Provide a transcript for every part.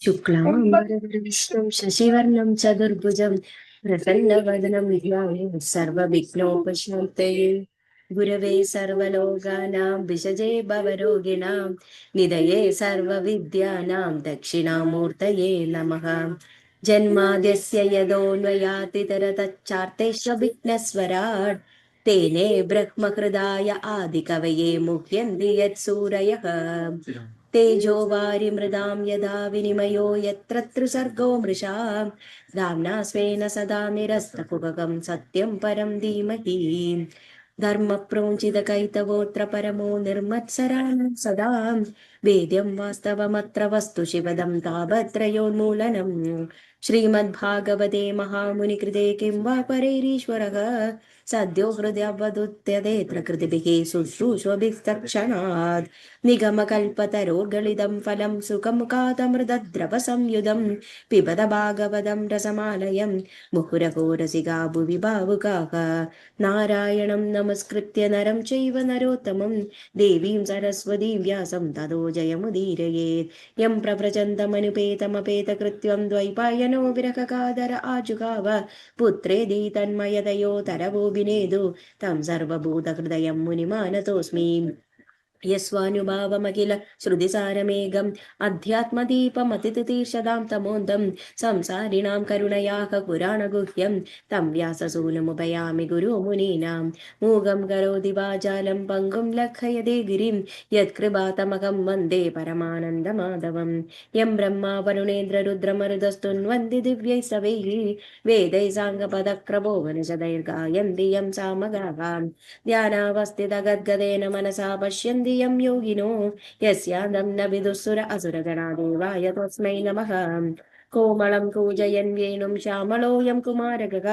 शुक्लाम्बरधरं विष्णुं शशिवर्णं चतुर्भुजं प्रसन्नवदनं ध्याये सर्वविघ्नोपशान्तये गुरवे सर्वलोकानां विषजे भवरोगिणां निधये सर्वविद्यानां दक्षिणामूर्तये नमः। जन्माद्यस्य यदोन्वयातितरतच्चार्तेष्वभिघ्नस्वराट् तेने ब्रह्महृदाय आदिकवये मुह्यन्ति यत्सूरयः। तेजो वारिमृदां यदा विनिमयो यत्र त्रिसर्गो मृषा धाम्ना स्वेन सदा निरस्तकुहकं सत्यं परं धीमहि। धर्मप्रोञ्चितकैतवोऽत्र परमो निर्मत्सराणं सदा वेद्यं वास्तवमत्र वस्तु शिवदं तावत्रयोन्मूलनम्। श्रीमद्भागवते महामुनिकृते किं वा परैरीश्वरः सद्यो हृदयवदुत्यदेत्र कृतिभिः शुश्रूषभिस्तक्षणात् निगमकल्पतरोर्गलितं फलं सुखमुखादमृतद्रवसंयुधं पिबत भागवतं रसमालयं मुहुरहो रसिका भुवि भावुकाः। नारायणं नमस्कृत्य नरं चैव नरोत्तमं देवीं सरस्वतीं व्यासं ततो जयमुदीरयेत्। यं प्रव्रजन्तमनुपेतमपेतकृत्यं द्वैपायनो विरहकादर आजुगाव पुत्रेदि तन्मयतयोतरवो विनेदु तं सर्वभूतहृदयं मुनिमानतोऽस्मि। यस्वानुभावमखिल श्रुतिसारमेघम् अध्यात्मदीपमतितीर्षदां तमोन्दं संसारिणां करुणयाः पुराणगुह्यं तं व्याससूनुमुपयामि गुरुमुनीनां मूगं करोति वाचालं पङ्गुं लङ्घयते गिरिं यत्कृपातमकं वन्दे परमानन्दमाधवं। यं ब्रह्मा वरुणेन्द्ररुद्रमरुदस्तुन्वन्ति दिव्यैस्तवैः वेदैः साङ्गपदक्रमो वनशदैर्गायन्ति यं सामगाः ध्यानावस्थितगद्गदेन मनसा पश्यन्ति यं योगिनो यस्यान्दं न विदुःसुर असुरगणा देवाय तस्मै नमः। कोमलं कूजयन् वेणुं श्यामलोऽयं कुमारकः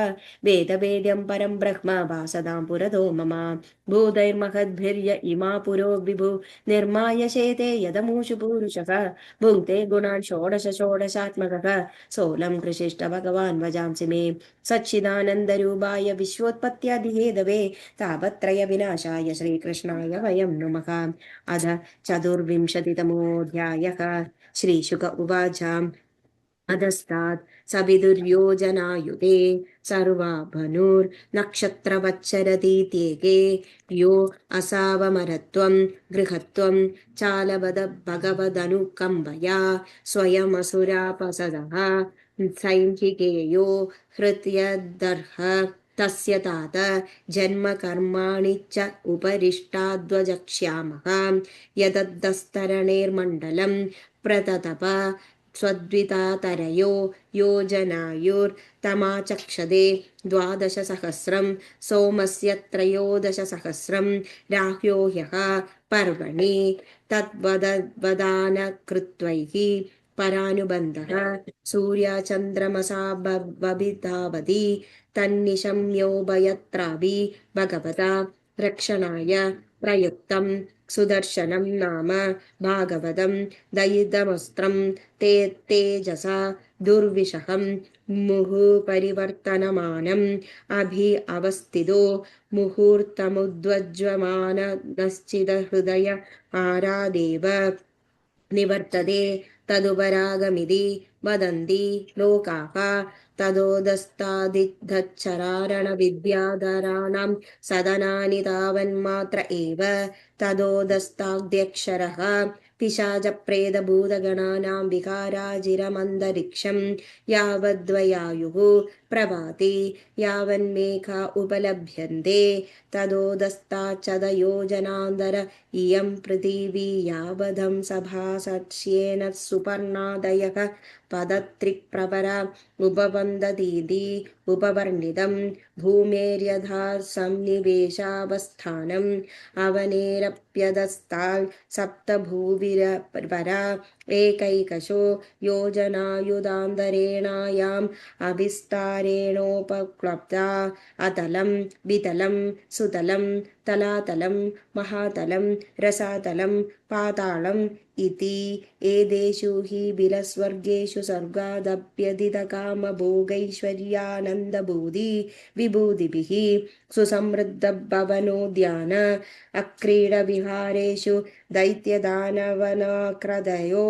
वेदवेद्यं परं ब्रह्म भासतां पुरतो मम भूतैर्महद्भिर्य इमा पुरो विभु निर्माय शेते यदमूषु पूरुषः भुङ्क्ते गुणान् षोडश षोडशात्मकः सोऽलं कृषिष्ट भगवान् भजांसि मे सच्चिदानन्दरूपाय विश्वोत्पत्त्यादिहेदवे तापत्रय विनाशाय श्रीकृष्णाय वयं नुमः। अध चतुर्विंशतितमोऽध्यायः। श्रीशुक उवाच अधस्तात् सविदुर्योजनायुते सर्वाभनुर्नक्षत्रवच्चरतीत्येके यो असावमरत्वं गृहत्वं चालवद भगवदनुकम्बया स्वयमसुरापसदः सैंहिकेयो हृत्यदर्ह तस्य तात जन्म कर्माणि च उपरिष्टाद्वजक्ष्यामः यदस्तरणेर्मण्डलं प्रततप स्वद्वितातरयो योजनायुर्तमाचक्षदे 12,000 सोमस्य 13,000 राह्यो ह्यः पर्वणि तद्वदानकृत्वैः परानुबन्धः सूर्याचन्द्रमसा बबितावति तन्निशम्योभयत्राभि भगवता रक्षणाय प्रयुक्तं सुदर्शनं नाम भागवतं दयितमस्त्रं ते तेजसा दुर्विषहं मुहुपरिवर्तनमानम् अभि अवस्थितो मुहूर्तमुद्वज्वमानश्चिदहृदय आरादेव निवर्तते तदुपरागमिति वदन्ति लोकाः तदोदस्तादिद्धच्चरारणविद्याधराणां सदनानि तावन्मात्र एव तदोदस्ताद्यक्षरः पिशाचप्रेतभूतगणानां विकाराजिरमन्तरिक्षं यावद्वयायुः प्रभाति यावन्मेघा उपलभ्यन्ते तदोदस्ताच्चदयोजनान्तर इयं पृथिवी यावदं सभासस्येन सुपर्णादयः पदत्रिप्रवरा उपवन्दतीति उपवर्णितं भूमेर्यथा सन्निवेशावस्थानम् अवनेरप्यदस्ताल् सप्तभूविरपरा एकैकशो योजनायुधान्तरेणायाम् अविस्तारेणोपक्लब्धा अतलं वितलं सुतलं तलातलं महातलं रसातलं पातालम् इति एतेषु हि बिलस्वर्गेषु स्वर्गादप्यदितकामभोगैश्वर्यानन्दबोधि विभूतिभिः सुसमृद्धभवनोद्यान अक्रीडविहारेषु दैत्यदानवनाक्रदयो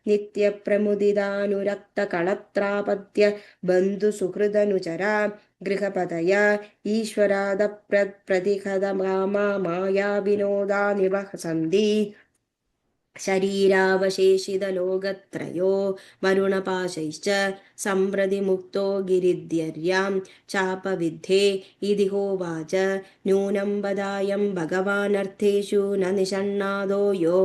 नित्यप्रमुदितानुरक्तकळत्रापत्य बन्धुसुहृदनुचरा गृहपतय ईश्वरादप्रतिहतकामा मायाविनोदानिवसन्ति शरीरावशेषितलोकत्रयो वरुणपाशैश्च सम्प्रति मुक्तो गिरिध्यर्यां चापविद्धे इति होवाच नूनं वदायं भगवानर्थेषु न निषण्णादो यो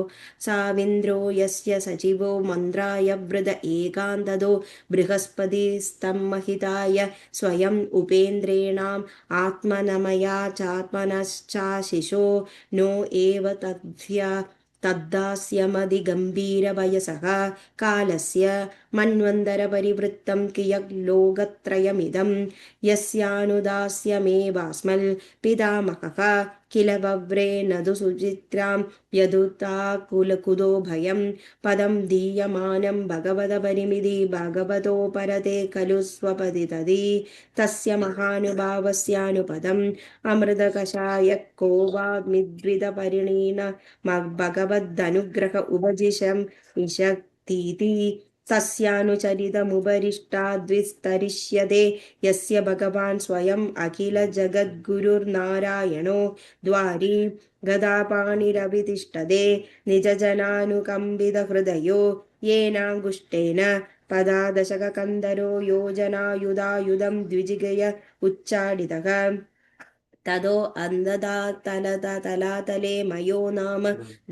साविन्द्रो यस्य सचिवो मन्द्राय वृद एकान्तदो बृहस्पतिस्तम्महिताय स्वयम् उपेन्द्रेणाम् आत्मनमया चात्मनश्चाशिषो नो एव तद्ध्या तद्दास्यमधिगम्भीरवयसः कालस्य मन्वन्तरपरिवृत्तं कियत् लोकत्रयमिदं यस्यानुदास्यमेवास्मल् पितामहः किल वव्रे नदु सुचित्रां यदुताकुलकुतो भयं पदं दीयमानं भगवदपरिमिति भगवतो परते खलु स्वपदितति तस्य महानुभावस्यानुपदम् अमृतकषाय को वाग्मिद्विदपरिणीन भगवदनुग्रह उपजिशं विशक्तीति तस्यानुचरितमुपरिष्टाद्विस्तरिष्यते यस्य भगवान् स्वयम् अखिलजगद्गुरुर्नारायणो द्वारि गदापाणिरवितिष्ठते निजजनानुकम्पितहृदयो येनाङ्गुष्ठेन पदादशककन्दरो योजनायुधायुधं द्विजिगय उच्चाटितः तदो अन्धदातलतलातले मयो नाम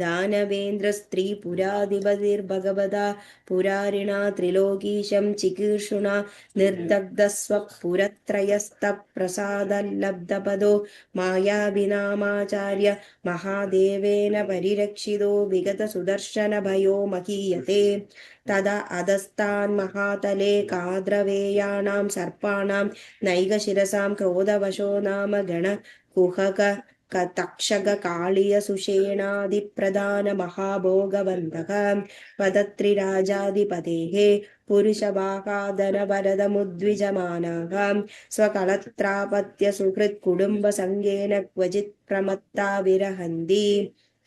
दानवेन्द्रस्त्रीपुराधिपतिर्भगवता पुरारिणा त्रिलोकीशं चिकीर्षुणा निर्दग्धस्वपुरत्रयस्तप्रसादल्लब्धपदो मायाविनामाचार्य महादेवेन परिरक्षितो विगतसुदर्शनभयो महीयते तदा अधस्तान्महातले काद्रवेयाणां सर्पाणां नैकशिरसां क्रोधवशो नाम गण कुहक तक्षक कालिय सुषेणादिप्रधान महाभोगवन्तः पदत्रिराजाधिपतेः पुरुषवाहादनवरदमुद्विजमानाः स्वकलत्रापत्य सुहृत्कुटुम्बसङ्गेन क्वचित् प्रमत्ता विरहन्ति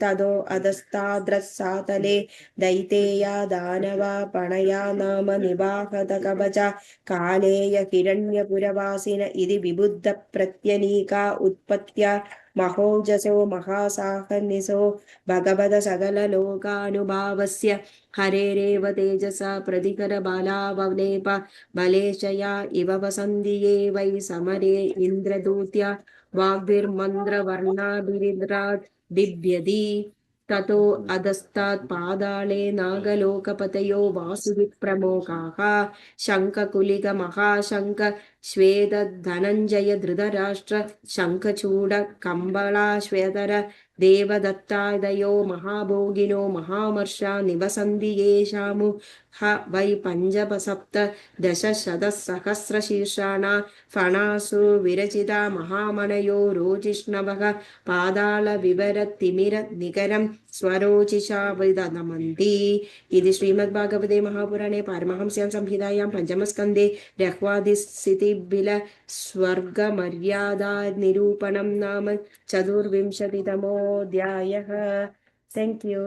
तदो अधस्ताद्रसातले दैतेया दानवा पणया नाम निवाहतकवचा कालेय हिरण्यपुरवासिन इति विबुद्धप्रत्यनीका उत्पत्त्या महोजसो महासाहनिसो भगवद सकललोकानुभावस्य हरेरेव तेजसा प्रतिकरबलावलेप बलेशया इव वसन्ति ये वै समरे इन्द्रदूत्या वाग्भिर्मन्त्रवर्णाभिरिन्द्रात् बिभ्यति ततो अधस्तात् पादाले नागलोकपतयो वासुविप्रमोकाः शङ्खकुलिक महाशङ्ख श्वेतधनञ्जय धृतराष्ट्र शङ्खचूड कम्बलाश्वेतर देवदत्तादयो महाभोगिनो महामर्षा निवसन्ति येषामु वै पञ्चसप्त दशशतसहस्रशीर्षाणा फणासु विरचिता महामनयो रोजिष्णवः पातालविवरतिमिरनिकरं स्वरोचिषा विदधमन्ति इति श्रीमद्भागवते महापुराणे पारमहंस्यां संहितायां पञ्चमस्कन्धे रह्वादिस्थितिबिल स्वर्गमर्यादानिरूपणं नाम 24तमोऽध्यायः. Thank you.